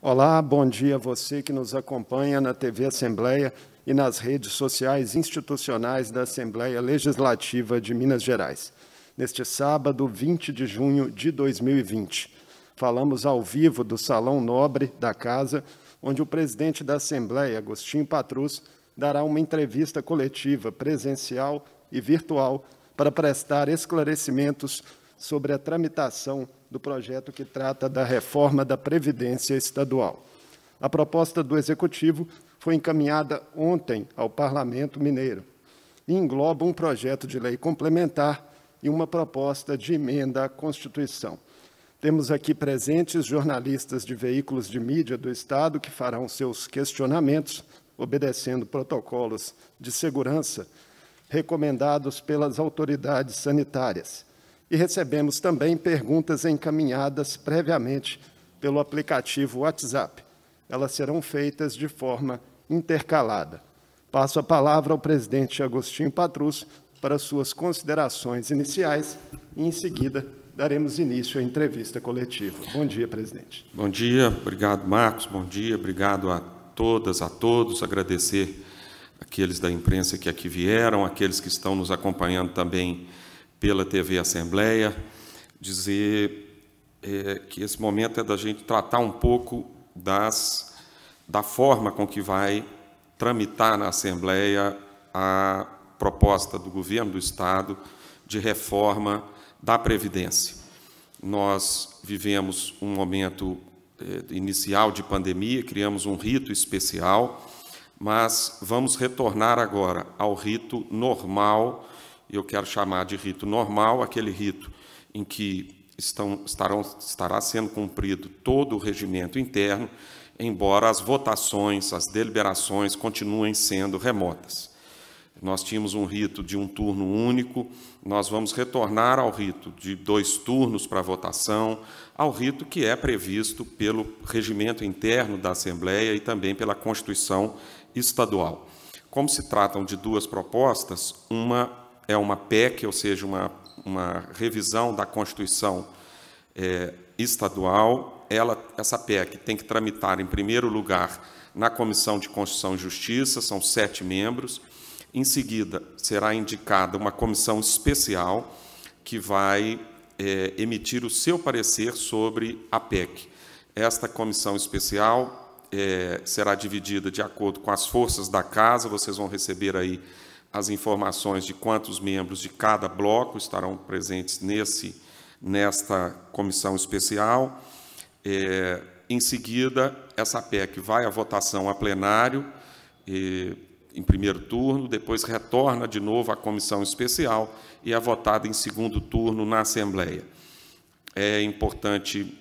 Olá, bom dia a você que nos acompanha na TV Assembleia e nas redes sociais institucionais da Assembleia Legislativa de Minas Gerais. Neste sábado, 20 de junho de 2020, falamos ao vivo do Salão Nobre da Casa, onde o presidente da Assembleia, Agostinho Patrus, dará uma entrevista coletiva, presencial e virtual, para prestar esclarecimentos sobre a tramitação do projeto que trata da reforma da Previdência Estadual. A proposta do Executivo foi encaminhada ontem ao Parlamento Mineiro e engloba um projeto de lei complementar e uma proposta de emenda à Constituição. Temos aqui presentes jornalistas de veículos de mídia do Estado que farão seus questionamentos, obedecendo protocolos de segurança recomendados pelas autoridades sanitárias. E recebemos também perguntas encaminhadas previamente pelo aplicativo WhatsApp. Elas serão feitas de forma intercalada. Passo a palavra ao presidente Agostinho Patrus para suas considerações iniciais e, em seguida, daremos início à entrevista coletiva. Bom dia, presidente. Bom dia, obrigado, Marcos. Bom dia, obrigado a todas, a todos. Agradecer aqueles da imprensa que aqui vieram, aqueles que estão nos acompanhando também pela TV Assembleia, dizer que esse momento é da gente tratar um pouco da forma com que vai tramitar na Assembleia a proposta do governo do Estado de reforma da Previdência. Nós vivemos um momento inicial de pandemia, criamos um rito especial, mas vamos retornar agora ao rito normal. Eu quero chamar de rito normal aquele rito em que estará sendo cumprido todo o regimento interno, embora as votações, as deliberações continuem sendo remotas. Nós tínhamos um rito de um turno único, nós vamos retornar ao rito de 2 turnos para votação, ao rito que é previsto pelo regimento interno da Assembleia e também pela Constituição Estadual. Como se tratam de 2 propostas, uma é uma PEC, ou seja, uma revisão da Constituição estadual. Essa PEC tem que tramitar, em primeiro lugar, na Comissão de Constituição e Justiça, são 7 membros. Em seguida, será indicada uma comissão especial que vai emitir o seu parecer sobre a PEC. Esta comissão especial será dividida de acordo com as forças da Casa, vocês vão receber aí as informações de quantos membros de cada bloco estarão presentes nesta comissão especial. Em seguida, essa PEC vai à votação a plenário, em primeiro turno, depois retorna de novo à comissão especial e é votada em segundo turno na Assembleia. É importante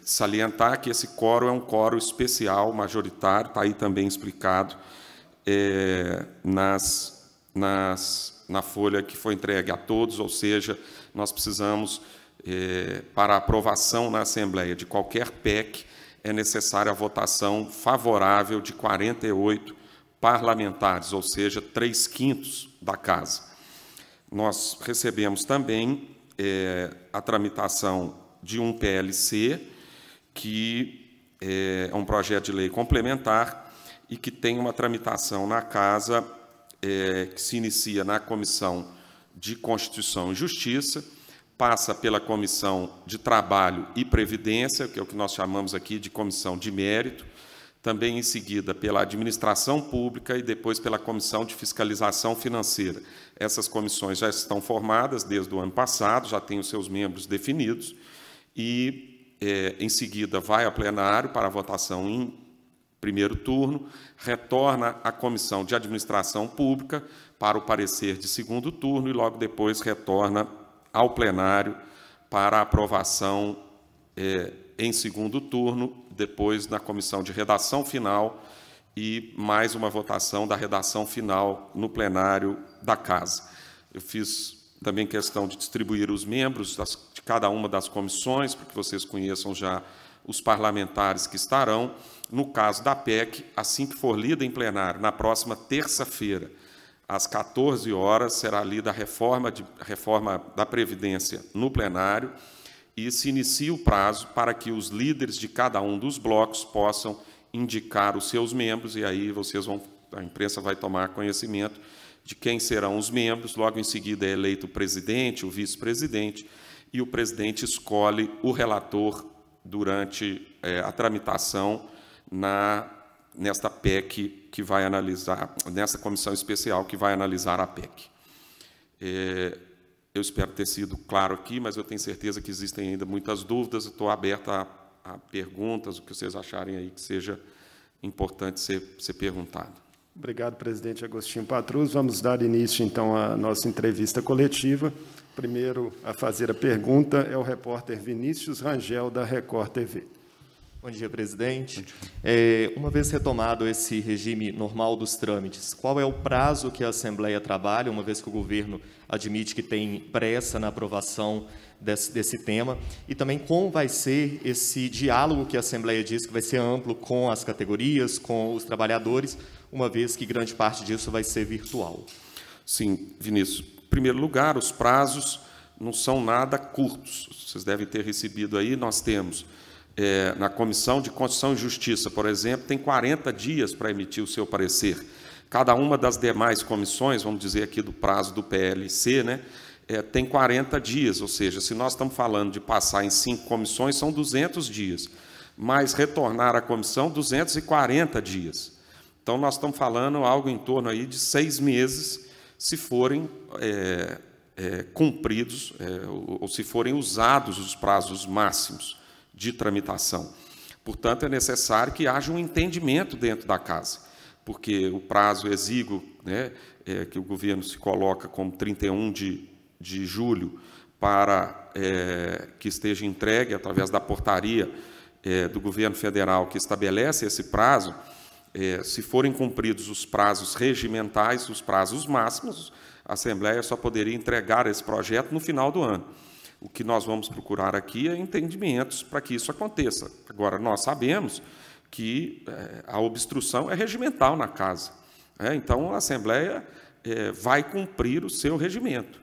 salientar que esse quórum é um quórum especial, majoritário, está aí também explicado na folha que foi entregue a todos, ou seja, nós precisamos, para a aprovação na Assembleia de qualquer PEC, é necessária a votação favorável de 48 parlamentares, ou seja, 3/5 da Casa. Nós recebemos também a tramitação de um PLC, que é um projeto de lei complementar e que tem uma tramitação na Casa que se inicia na Comissão de Constituição e Justiça, passa pela Comissão de Trabalho e Previdência, que é o que nós chamamos aqui de Comissão de Mérito, também em seguida pela Administração Pública e depois pela Comissão de Fiscalização Financeira. Essas comissões já estão formadas desde o ano passado, já têm os seus membros definidos, e, em seguida, vai a plenário para a votação em primeiro turno, retorna à Comissão de Administração Pública para o parecer de segundo turno e, logo depois, retorna ao plenário para a aprovação em segundo turno, depois na Comissão de Redação Final e mais uma votação da redação final no plenário da Casa. Eu fiz também questão de distribuir os membros de cada uma das comissões, para que vocês conheçam já os parlamentares que estarão. No caso da PEC, assim que for lida em plenário, na próxima terça-feira, às 14 horas, será lida a reforma da Previdência no plenário e se inicia o prazo para que os líderes de cada um dos blocos possam indicar os seus membros, e aí a imprensa vai tomar conhecimento de quem serão os membros. Logo em seguida é eleito o presidente, o vice-presidente, e o presidente escolhe o relator durante a tramitação nesta PEC que vai analisar, nessa comissão especial que vai analisar a PEC. Eu espero ter sido claro aqui, mas eu tenho certeza que existem ainda muitas dúvidas. Estou aberto a perguntas, o que vocês acharem aí que seja importante ser perguntado. Obrigado, presidente Agostinho Patrus. Vamos dar início, então, à nossa entrevista coletiva. Primeiro a fazer a pergunta é o repórter Vinícius Rangel, da Record TV. Bom dia, presidente. Uma vez retomado esse regime normal dos trâmites, qual é o prazo que a Assembleia trabalha, uma vez que o governo admite que tem pressa na aprovação desse tema, e também como vai ser esse diálogo que a Assembleia diz que vai ser amplo com as categorias, com os trabalhadores, uma vez que grande parte disso vai ser virtual? Sim, Vinícius. Em primeiro lugar, os prazos não são nada curtos. Vocês devem ter recebido aí, nós temos, na Comissão de Constituição e Justiça, por exemplo, tem 40 dias para emitir o seu parecer. Cada uma das demais comissões, vamos dizer aqui do prazo do PLC, né, tem 40 dias, ou seja, se nós estamos falando de passar em 5 comissões, são 200 dias, mas retornar à comissão, 240 dias. Então, nós estamos falando algo em torno aí de 6 meses, se forem cumpridos, ou se forem usados os prazos máximos de tramitação. Portanto, é necessário que haja um entendimento dentro da casa, porque o prazo exíguo, né, que o governo se coloca como 31 de julho para que esteja entregue através da portaria do governo federal que estabelece esse prazo, se forem cumpridos os prazos regimentais, os prazos máximos, a Assembleia só poderia entregar esse projeto no final do ano. O que nós vamos procurar aqui é entendimentos para que isso aconteça. Agora, nós sabemos que a obstrução é regimental na casa. Então, a Assembleia vai cumprir o seu regimento.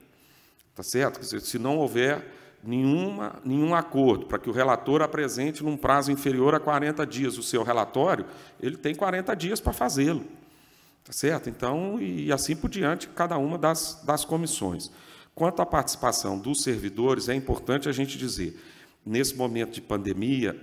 Tá certo? Quer dizer, se não houver nenhum acordo para que o relator apresente num prazo inferior a 40 dias o seu relatório, ele tem 40 dias para fazê-lo. Tá certo? Então, e assim por diante, cada uma das comissões. Quanto à participação dos servidores, é importante a gente dizer, nesse momento de pandemia,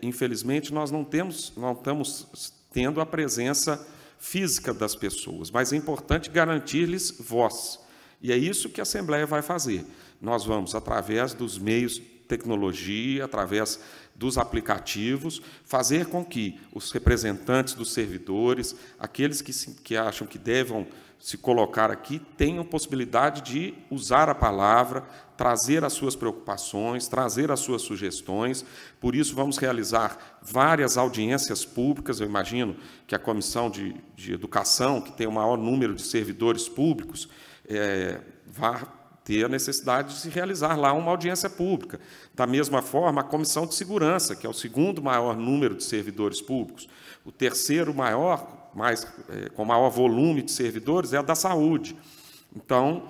infelizmente, nós não estamos tendo a presença física das pessoas, mas é importante garantir-lhes voz. E é isso que a Assembleia vai fazer. Nós vamos, através dos meios de tecnologia, através dos aplicativos, fazer com que os representantes dos servidores, aqueles que acham que devam se colocar aqui, tenham possibilidade de usar a palavra, trazer as suas preocupações, trazer as suas sugestões. Por isso, vamos realizar várias audiências públicas. Eu imagino que a Comissão de Educação, que tem o maior número de servidores públicos, vai ter a necessidade de se realizar lá uma audiência pública. Da mesma forma, a Comissão de Segurança, que é o segundo maior número de servidores públicos. O terceiro maior, com maior volume de servidores, é a da Saúde. Então,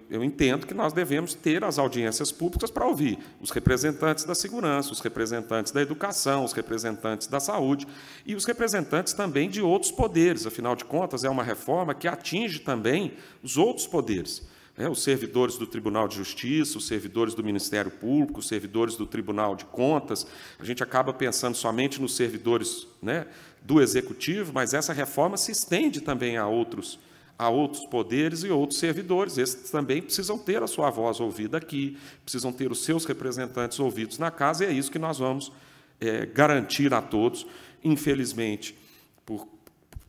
eu entendo que nós devemos ter as audiências públicas para ouvir os representantes da segurança, os representantes da educação, os representantes da saúde e os representantes também de outros poderes. Afinal de contas, é uma reforma que atinge também os outros poderes. Os servidores do Tribunal de Justiça, os servidores do Ministério Público, os servidores do Tribunal de Contas. A gente acaba pensando somente nos servidores, né, do Executivo, mas essa reforma se estende também a outros poderes e outros servidores. Esses também precisam ter a sua voz ouvida aqui, precisam ter os seus representantes ouvidos na casa, e é isso que nós vamos garantir a todos. Infelizmente, por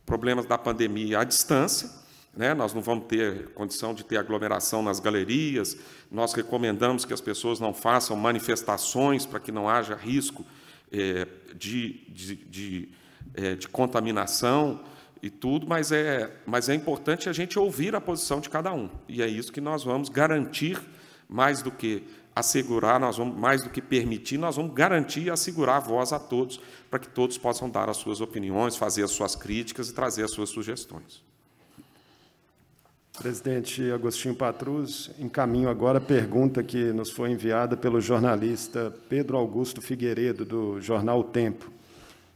problemas da pandemia à distância, né, nós não vamos ter condição de ter aglomeração nas galerias, nós recomendamos que as pessoas não façam manifestações para que não haja risco de contaminação e tudo, mas é importante a gente ouvir a posição de cada um, e é isso que nós vamos garantir, mais do que assegurar, mais do que permitir, nós vamos garantir e assegurar a voz a todos, para que todos possam dar as suas opiniões, fazer as suas críticas e trazer as suas sugestões. Presidente Agostinho Patrus, encaminho agora a pergunta que nos foi enviada pelo jornalista Pedro Augusto Figueiredo, do jornal O Tempo.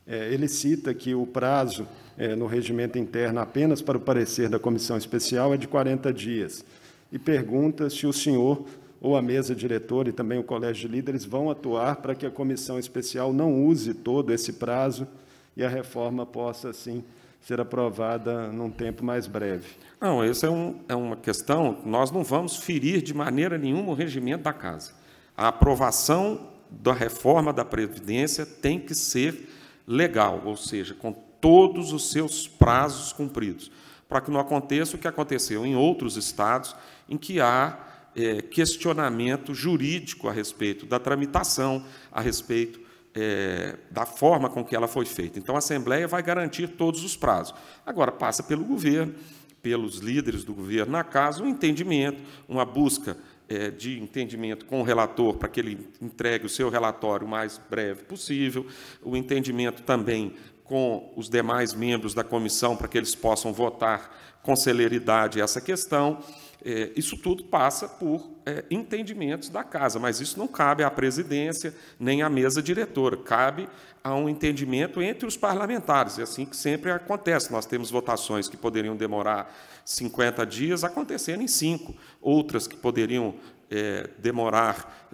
Ele cita que o prazo no regimento interno apenas para o parecer da comissão especial é de 40 dias e pergunta se o senhor ou a mesa diretora e também o colégio de líderes vão atuar para que a comissão especial não use todo esse prazo e a reforma possa, assim, ser aprovada num tempo mais breve. Não, essa é uma questão, nós não vamos ferir de maneira nenhuma o regimento da Casa. A aprovação da reforma da Previdência tem que ser legal, ou seja, com todos os seus prazos cumpridos, para que não aconteça o que aconteceu em outros estados, em que há questionamento jurídico a respeito da tramitação, a respeito da forma com que ela foi feita. Então, a Assembleia vai garantir todos os prazos. Agora, passa pelo governo, pelos líderes do governo na Casa, um entendimento, uma busca de entendimento com o relator para que ele entregue o seu relatório o mais breve possível, o entendimento também com os demais membros da comissão para que eles possam votar com celeridade essa questão. Isso tudo passa por entendimentos da Casa, mas isso não cabe à presidência nem à mesa diretora, cabe a um entendimento entre os parlamentares, é assim que sempre acontece. Nós temos votações que poderiam demorar 50 dias, acontecendo em 5, outras que poderiam demorar,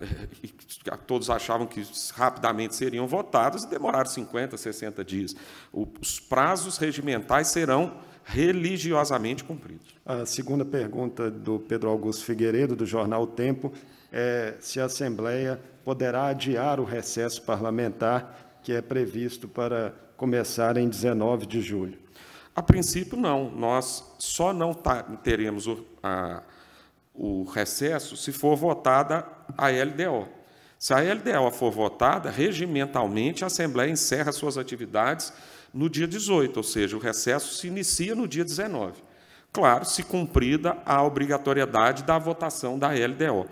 todos achavam que rapidamente seriam votadas, e demoraram 50, 60 dias. Os prazos regimentais serão religiosamente cumpridos. A segunda pergunta do Pedro Augusto Figueiredo, do jornal O Tempo, é se a Assembleia poderá adiar o recesso parlamentar que é previsto para começar em 19 de julho. A princípio, não. Nós só não teremos o recesso se for votada a LDO. Se a LDO for votada, regimentalmente, a Assembleia encerra suas atividades no dia 18, ou seja, o recesso se inicia no dia 19. Claro, se cumprida a obrigatoriedade da votação da LDO.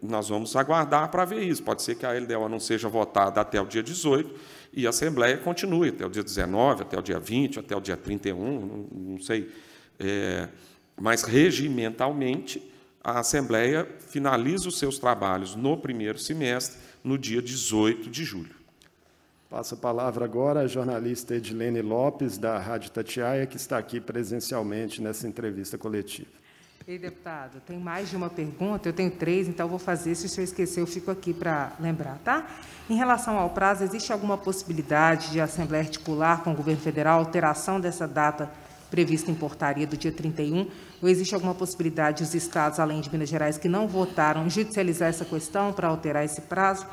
Nós vamos aguardar para ver isso. Pode ser que a LDO não seja votada até o dia 18 e a Assembleia continue até o dia 19, até o dia 20, até o dia 31, não sei. Mas, regimentalmente, a Assembleia finaliza os seus trabalhos no primeiro semestre, no dia 18 de julho. Passo a palavra agora à jornalista Edilene Lopes, da Rádio Itatiaia, que está aqui presencialmente nessa entrevista coletiva. Ei, deputado, tem mais de uma pergunta, eu tenho 3, então eu vou fazer, se o senhor esquecer, eu fico aqui para lembrar, tá? Em relação ao prazo, existe alguma possibilidade de a Assembleia articular com o governo federal a alteração dessa data prevista em portaria do dia 31, ou existe alguma possibilidade dos estados, além de Minas Gerais, que não votaram, judicializar essa questão para alterar esse prazo?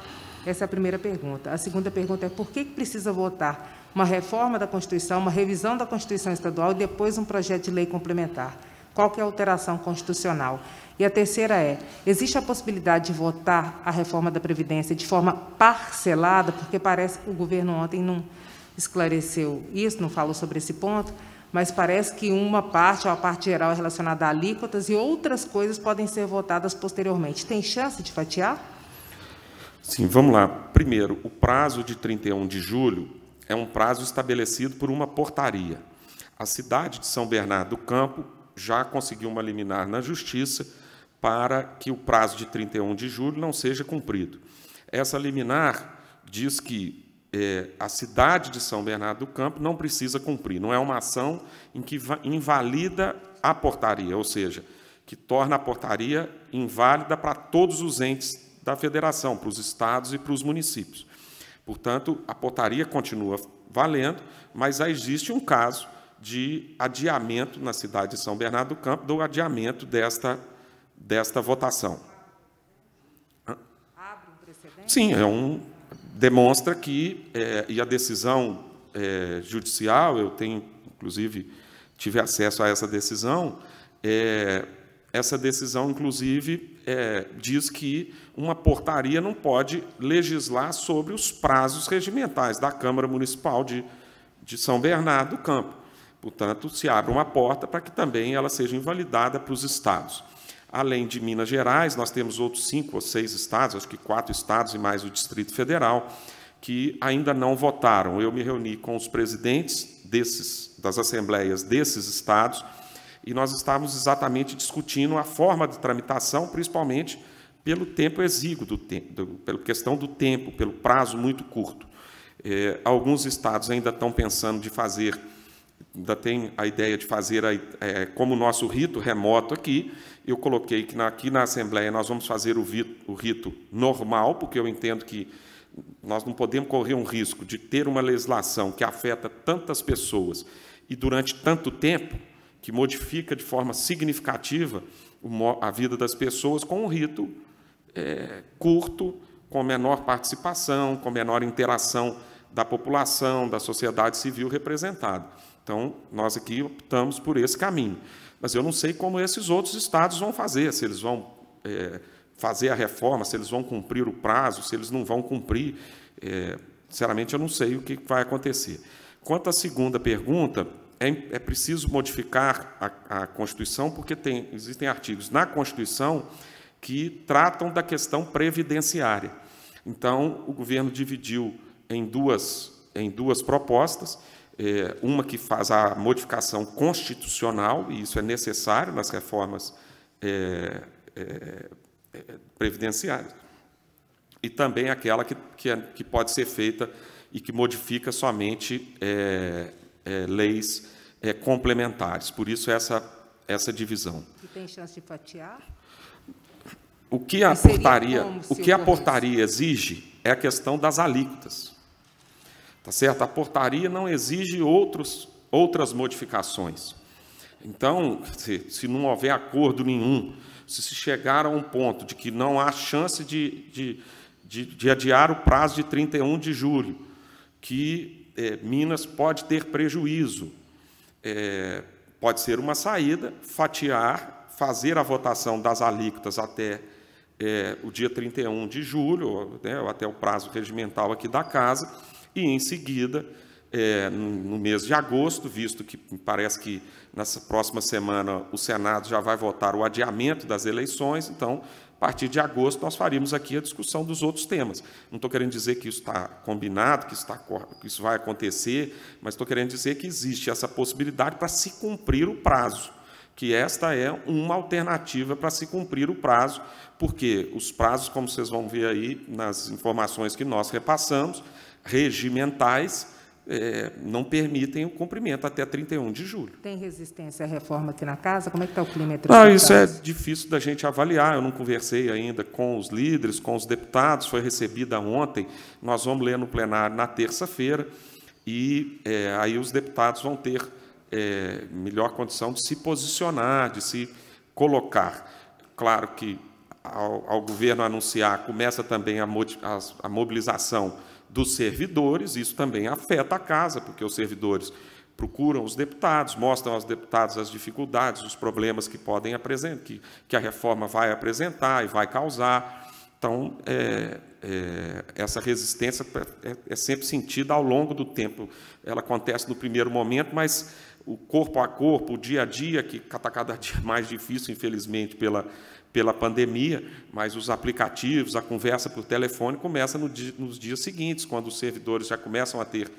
Essa é a primeira pergunta. A segunda pergunta é por que precisa votar uma reforma da Constituição, uma revisão da Constituição Estadual e depois um projeto de lei complementar? Qual que é a alteração constitucional? E a terceira é, existe a possibilidade de votar a reforma da Previdência de forma parcelada, porque parece que o governo ontem não esclareceu isso, não falou sobre esse ponto, mas parece que uma parte, ou a parte geral, é relacionada a alíquotas e outras coisas podem ser votadas posteriormente. Tem chance de fatiar? Sim, vamos lá. Primeiro, o prazo de 31 de julho é um prazo estabelecido por uma portaria. A cidade de São Bernardo do Campo já conseguiu uma liminar na Justiça para que o prazo de 31 de julho não seja cumprido. Essa liminar diz que a cidade de São Bernardo do Campo não precisa cumprir, não é uma ação em que invalida a portaria, ou seja, que torna a portaria inválida para todos os entes da federação, para os estados e para os municípios. Portanto, a portaria continua valendo, mas já existe um caso de adiamento na cidade de São Bernardo do Campo, do adiamento desta votação. Abre um precedente? Sim, demonstra que, e a decisão judicial, eu tenho, inclusive, tive acesso a essa decisão, inclusive, diz que uma portaria não pode legislar sobre os prazos regimentais da Câmara Municipal de São Bernardo do Campo. Portanto, se abre uma porta para que também ela seja invalidada para os estados. Além de Minas Gerais, nós temos outros 5 ou 6 estados, acho que 4 estados e mais o Distrito Federal, que ainda não votaram. Eu me reuni com os presidentes das assembleias desses estados e nós estávamos exatamente discutindo a forma de tramitação, principalmente pelo tempo exíguo, pela questão do tempo, pelo prazo muito curto. Alguns estados ainda estão pensando de fazer, ainda tem a ideia de fazer, como o nosso rito remoto aqui. Eu coloquei que aqui na Assembleia nós vamos fazer o rito normal, porque eu entendo que nós não podemos correr um risco de ter uma legislação que afeta tantas pessoas e durante tanto tempo, que modifica de forma significativa a vida das pessoas, com um rito curto, com menor participação, com menor interação da população, da sociedade civil representada. Então, nós aqui optamos por esse caminho. Mas eu não sei como esses outros estados vão fazer, se eles vão fazer a reforma, se eles vão cumprir o prazo, se eles não vão cumprir. Sinceramente, eu não sei o que vai acontecer. Quanto à segunda pergunta, é preciso modificar a Constituição, porque existem artigos na Constituição que tratam da questão previdenciária. Então, o governo dividiu em duas propostas, uma que faz a modificação constitucional, e isso é necessário nas reformas previdenciárias, e também aquela que pode ser feita e que modifica somente leis complementares. Por isso, essa divisão. E tem chance de fatiar? O que a portaria exige é a questão das alíquotas. Tá certo? A portaria não exige outras modificações. Então, se não houver acordo nenhum, se chegar a um ponto de que não há chance de adiar o prazo de 31 de julho, que Minas pode ter prejuízo, pode ser uma saída, fatiar, fazer a votação das alíquotas até o dia 31 de julho, ou até o prazo regimental aqui da Casa, e, em seguida, no mês de agosto, visto que parece que, nessa próxima semana, o Senado já vai votar o adiamento das eleições, então, a partir de agosto, nós faríamos aqui a discussão dos outros temas. Não estou querendo dizer que isso está combinado, que isso vai acontecer, mas estou querendo dizer que existe essa possibilidade para se cumprir o prazo, que esta é uma alternativa para se cumprir o prazo, porque os prazos, como vocês vão ver aí nas informações que nós repassamos, regimentais, não permitem o cumprimento até 31 de julho. Tem resistência à reforma aqui na Casa? Como é que está o clima entre os deputados? Isso é difícil da gente avaliar. Eu não conversei ainda com os líderes, com os deputados, foi recebida ontem. Nós vamos ler no plenário na terça-feira, e aí os deputados vão ter melhor condição de se posicionar, de se colocar. Claro que, ao governo anunciar, começa também a mobilização dos servidores, isso também afeta a Casa, porque os servidores procuram os deputados, mostram aos deputados as dificuldades, os problemas que podem apresentar, que a reforma vai apresentar e vai causar. Então, essa resistência é sempre sentida ao longo do tempo. Ela acontece no primeiro momento, mas o corpo a corpo, o dia a dia, que está cada dia mais difícil, infelizmente, pela pandemia, mas os aplicativos, a conversa por telefone começa nos dias seguintes, quando os servidores já começam a ter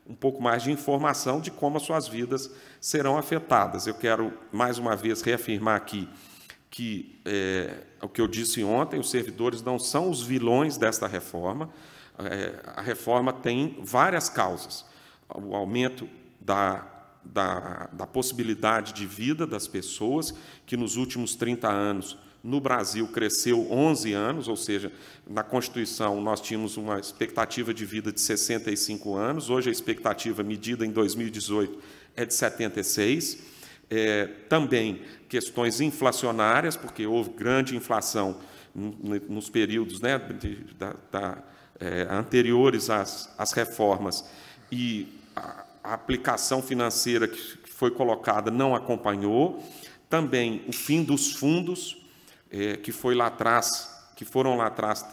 um pouco mais de informação de como as suas vidas serão afetadas. Eu quero, mais uma vez, reafirmar aqui que, o que eu disse ontem, os servidores não são os vilões desta reforma. A reforma tem várias causas. O aumento da possibilidade de vida das pessoas, que nos últimos 30 anos, no Brasil, cresceu 11 anos, ou seja, na Constituição nós tínhamos uma expectativa de vida de 65 anos, hoje a expectativa medida em 2018 é de 76. Também questões inflacionárias, porque houve grande inflação nos períodos anteriores às reformas, e a aplicação financeira que foi colocada não acompanhou. Também o fim dos fundos, que foram lá atrás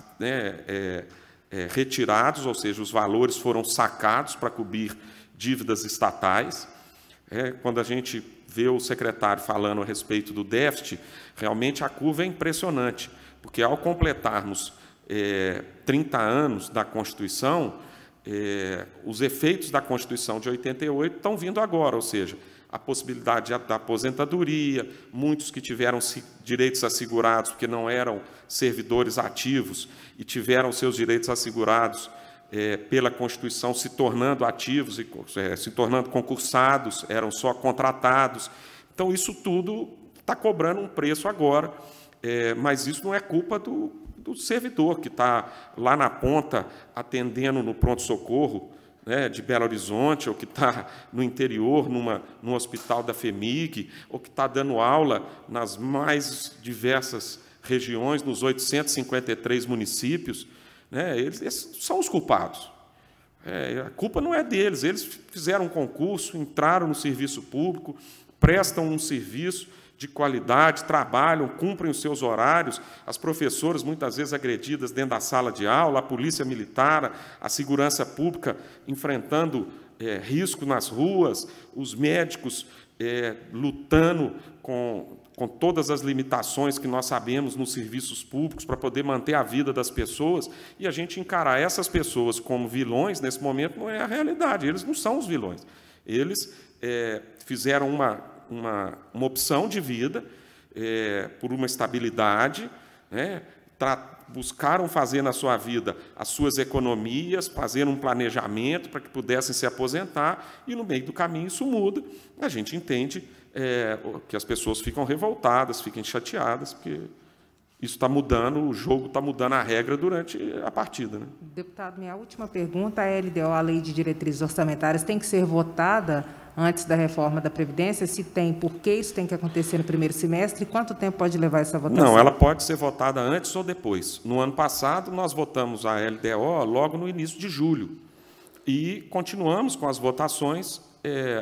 retirados, ou seja, os valores foram sacados para cobrir dívidas estatais. Quando a gente vê o secretário falando a respeito do déficit, realmente a curva é impressionante, porque, ao completarmos 30 anos da Constituição, os efeitos da Constituição de 88 estão vindo agora, ou seja, a possibilidade da aposentadoria, muitos que tiveram direitos assegurados porque não eram servidores ativos e tiveram seus direitos assegurados pela Constituição, se tornando ativos, se tornando concursados, eram só contratados. Então, isso tudo está cobrando um preço agora, mas isso não é culpa do servidor que está lá na ponta atendendo no pronto-socorro, né, de Belo Horizonte, ou que está no interior, num hospital da FEMIG, ou que está dando aula nas mais diversas regiões, nos 853 municípios, né, eles são os culpados. A culpa não é deles, eles fizeram um concurso, entraram no serviço público, prestam um serviço de qualidade, trabalham, cumprem os seus horários, as professoras muitas vezes agredidas dentro da sala de aula, a polícia militar, a segurança pública enfrentando risco nas ruas, os médicos lutando com todas as limitações que nós sabemos nos serviços públicos para poder manter a vida das pessoas, e a gente encarar essas pessoas como vilões, nesse momento, não é a realidade, eles não são os vilões. Eles fizeram uma opção de vida por uma estabilidade, né? Buscaram fazer na sua vida as suas economias, fazer um planejamento para que pudessem se aposentar, e no meio do caminho isso muda. A gente entende que as pessoas ficam revoltadas, ficam chateadas, porque isso está mudando, o jogo está mudando a regra durante a partida, né? Deputado, minha última pergunta, a LDO, a Lei de Diretrizes Orçamentárias, tem que ser votada antes da reforma da Previdência? Se tem, por que isso tem que acontecer no primeiro semestre? E quanto tempo pode levar essa votação? Não, ela pode ser votada antes ou depois. No ano passado, nós votamos a LDO logo no início de julho. E continuamos com as votações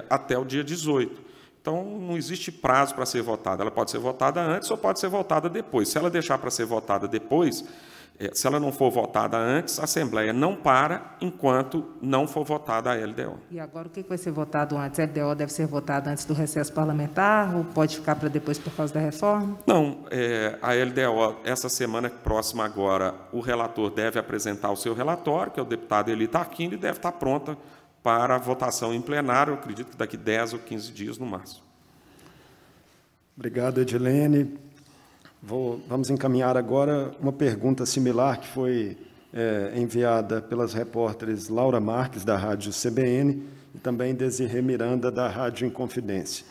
até o dia 18. Então, não existe prazo para ser votada. Ela pode ser votada antes ou pode ser votada depois. Se ela deixar para ser votada depois, se ela não for votada antes, a Assembleia não para enquanto não for votada a LDO. E agora, o que vai ser votado antes? A LDO deve ser votada antes do recesso parlamentar ou pode ficar para depois por causa da reforma? Não, a LDO, essa semana próxima agora, o relator deve apresentar o seu relatório, que é o deputado Eli Tarquini, e deve estar pronta para a votação em plenário, eu acredito que daqui 10 ou 15 dias, no máximo. Obrigado, Edilene. Vamos encaminhar agora uma pergunta similar que foi enviada pelas repórteres Laura Marques, da Rádio CBN, e também Desirê Miranda, da Rádio Inconfidência.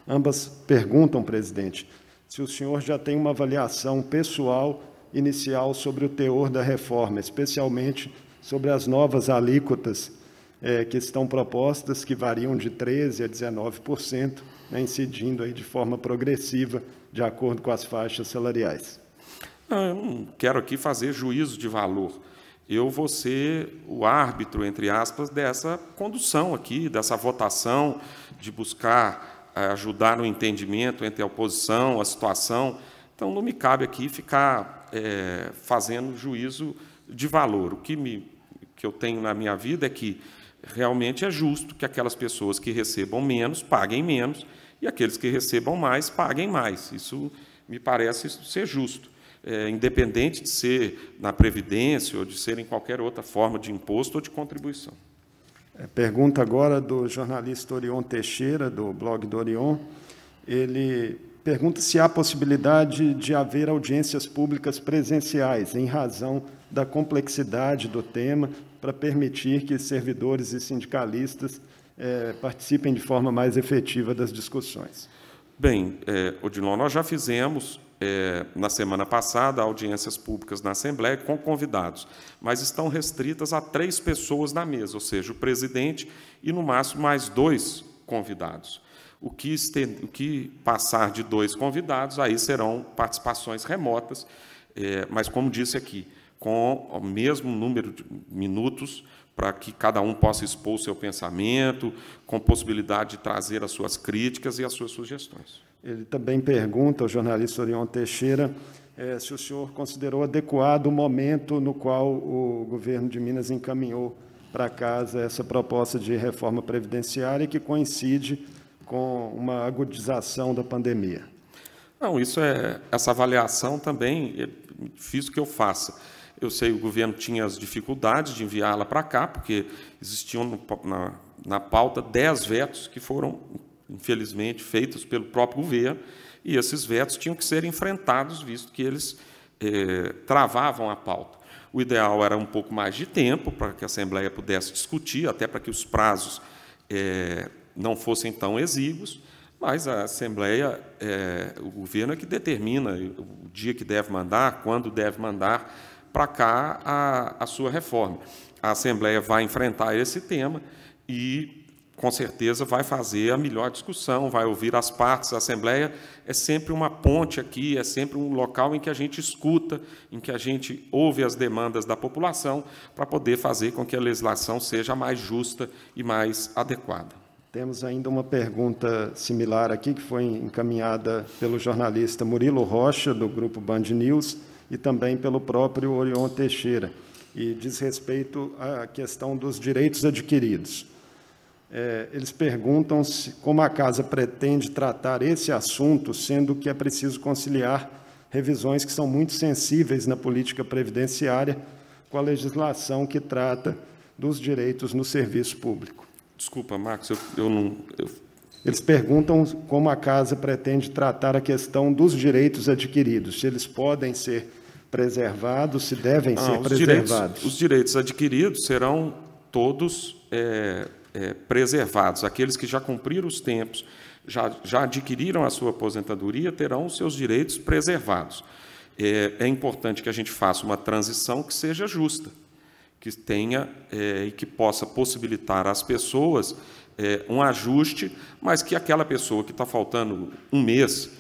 Ambas perguntam, presidente, se o senhor já tem uma avaliação pessoal inicial sobre o teor da reforma, especialmente sobre as novas alíquotas que estão propostas, que variam de 13% a 19%, né, incidindo aí de forma progressiva, de acordo com as faixas salariais. Eu não quero aqui fazer juízo de valor. Eu vou ser o árbitro, entre aspas, dessa condução aqui, dessa votação, de buscar ajudar no entendimento entre a oposição, a situação. Então, não me cabe aqui ficar fazendo juízo de valor. O que eu tenho na minha vida é que realmente é justo que aquelas pessoas que recebam menos paguem menos e aqueles que recebam mais paguem mais. Isso me parece ser justo, independente de ser na Previdência ou de ser em qualquer outra forma de imposto ou de contribuição. Pergunta agora do jornalista Orion Teixeira, do blog do Orion. Ele pergunta se há possibilidade de haver audiências públicas presenciais, em razão da complexidade do tema, para permitir que servidores e sindicalistas participem de forma mais efetiva das discussões. Bem, Odilon, nós já fizemos, na semana passada, audiências públicas na Assembleia com convidados, mas estão restritas a 3 pessoas na mesa, ou seja, o presidente e, no máximo, mais 2 convidados. O que passar de 2 convidados, aí serão participações remotas, mas, como disse aqui, com o mesmo número de minutos para que cada um possa expor o seu pensamento, com possibilidade de trazer as suas críticas e as suas sugestões. Ele também pergunta, ao jornalista Orion Teixeira, se o senhor considerou adequado o momento no qual o governo de Minas encaminhou para casa essa proposta de reforma previdenciária que coincide com uma agudização da pandemia. Não, essa avaliação também é difícil que eu faça. Eu sei que o governo tinha as dificuldades de enviá-la para cá, porque existiam na pauta 10 vetos que foram infelizmente, feitos pelo próprio governo, e esses vetos tinham que ser enfrentados, visto que eles travavam a pauta. O ideal era um pouco mais de tempo para que a Assembleia pudesse discutir, até para que os prazos não fossem tão exíguos, mas a Assembleia, o governo é que determina o dia que deve mandar, quando deve mandar para cá a sua reforma. A Assembleia vai enfrentar esse tema e, com certeza, vai fazer a melhor discussão, vai ouvir as partes. A Assembleia é sempre uma ponte aqui, é sempre um local em que a gente escuta, em que a gente ouve as demandas da população para poder fazer com que a legislação seja mais justa e mais adequada. Temos ainda uma pergunta similar aqui, que foi encaminhada pelo jornalista Murilo Rocha, do Grupo Band News, e também pelo próprio Orion Teixeira, e diz respeito à questão dos direitos adquiridos. Eles perguntam como a Casa pretende tratar esse assunto, sendo que é preciso conciliar revisões que são muito sensíveis na política previdenciária com a legislação que trata dos direitos no serviço público. Desculpa, Marcos, eu não... Eles perguntam como a Casa pretende tratar a questão dos direitos adquiridos, se eles podem ser preservados, se devem ser preservados. Os direitos adquiridos serão todos preservados. Aqueles que já cumpriram os tempos, já adquiriram a sua aposentadoria, terão os seus direitos preservados. É importante que a gente faça uma transição que seja justa, que tenha e que possa possibilitar às pessoas um ajuste, mas que aquela pessoa que está faltando um mês,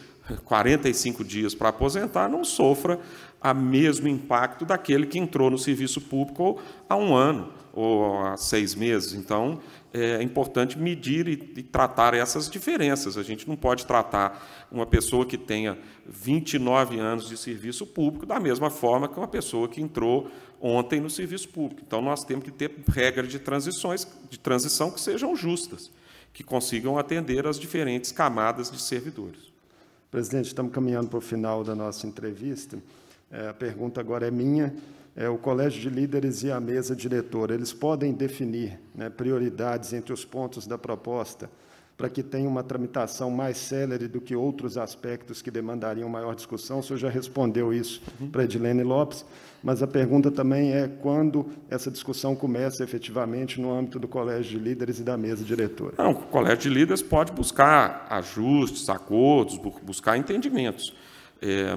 45 dias para aposentar, não sofra o mesmo impacto daquele que entrou no serviço público há um ano ou há 6 meses. Então, é importante medir e tratar essas diferenças. A gente não pode tratar uma pessoa que tenha 29 anos de serviço público da mesma forma que uma pessoa que entrou ontem no serviço público. Então, nós temos que ter regras de transição que sejam justas, que consigam atender as diferentes camadas de servidores. Presidente, estamos caminhando para o final da nossa entrevista. A pergunta agora é minha. O Colégio de Líderes e a mesa diretora, eles podem definir, prioridades entre os pontos da proposta para que tenha uma tramitação mais célere do que outros aspectos que demandariam maior discussão? O senhor já respondeu isso para Edilene Lopes, mas a pergunta também é quando essa discussão começa efetivamente no âmbito do Colégio de Líderes e da mesa diretora. Não, o Colégio de Líderes pode buscar ajustes, acordos, buscar entendimentos.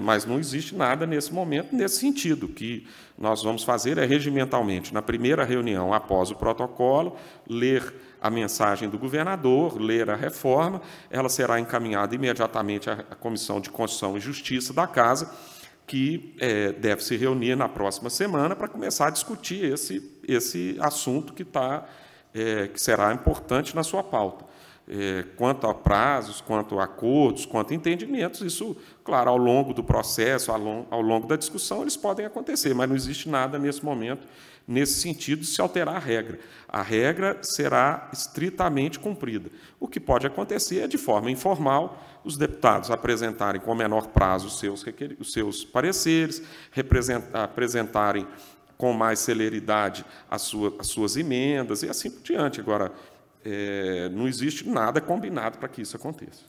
Mas não existe nada nesse momento nesse sentido. O que nós vamos fazer é regimentalmente, na primeira reunião, após o protocolo, ler a mensagem do governador, ler a reforma, ela será encaminhada imediatamente à Comissão de Constituição e Justiça da Casa, que deve se reunir na próxima semana para começar a discutir esse assunto que será importante na sua pauta. Quanto a prazos, quanto a acordos, quanto a entendimentos, isso, claro, ao longo do processo, ao longo da discussão, eles podem acontecer, mas não existe nada nesse momento, nesse sentido, de se alterar a regra. A regra será estritamente cumprida. O que pode acontecer é, de forma informal, os deputados apresentarem com menor prazo os seus pareceres, apresentarem com mais celeridade as suas emendas e assim por diante. Agora, não existe nada combinado para que isso aconteça.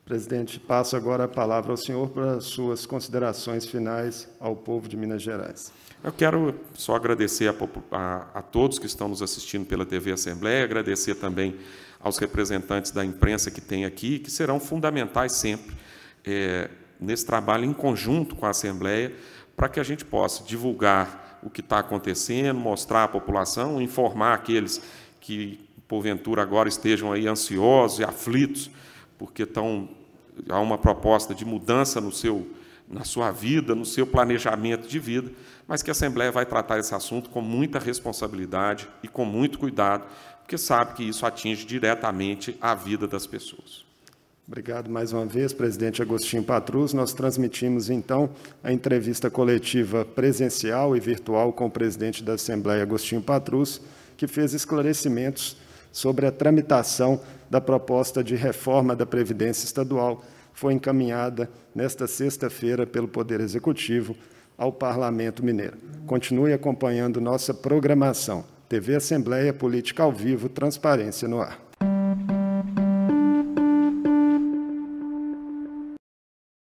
Presidente, passo agora a palavra ao senhor para as suas considerações finais ao povo de Minas Gerais. Eu quero só agradecer a todos que estão nos assistindo pela TV Assembleia, agradecer também aos representantes da imprensa que tem aqui, que serão fundamentais sempre nesse trabalho em conjunto com a Assembleia, para que a gente possa divulgar o que está acontecendo, mostrar à população, informar aqueles que porventura agora estejam aí ansiosos e aflitos, porque há uma proposta de mudança na sua vida, no seu planejamento de vida, mas que a Assembleia vai tratar esse assunto com muita responsabilidade e com muito cuidado, porque sabe que isso atinge diretamente a vida das pessoas. Obrigado mais uma vez, presidente Agostinho Patrus. Nós transmitimos, então, a entrevista coletiva presencial e virtual com o presidente da Assembleia, Agostinho Patrus, que fez esclarecimentos sobre a tramitação da proposta de reforma da Previdência Estadual, foi encaminhada nesta sexta-feira pelo Poder Executivo ao Parlamento Mineiro. Continue acompanhando nossa programação. TV Assembleia, política ao vivo, transparência no ar.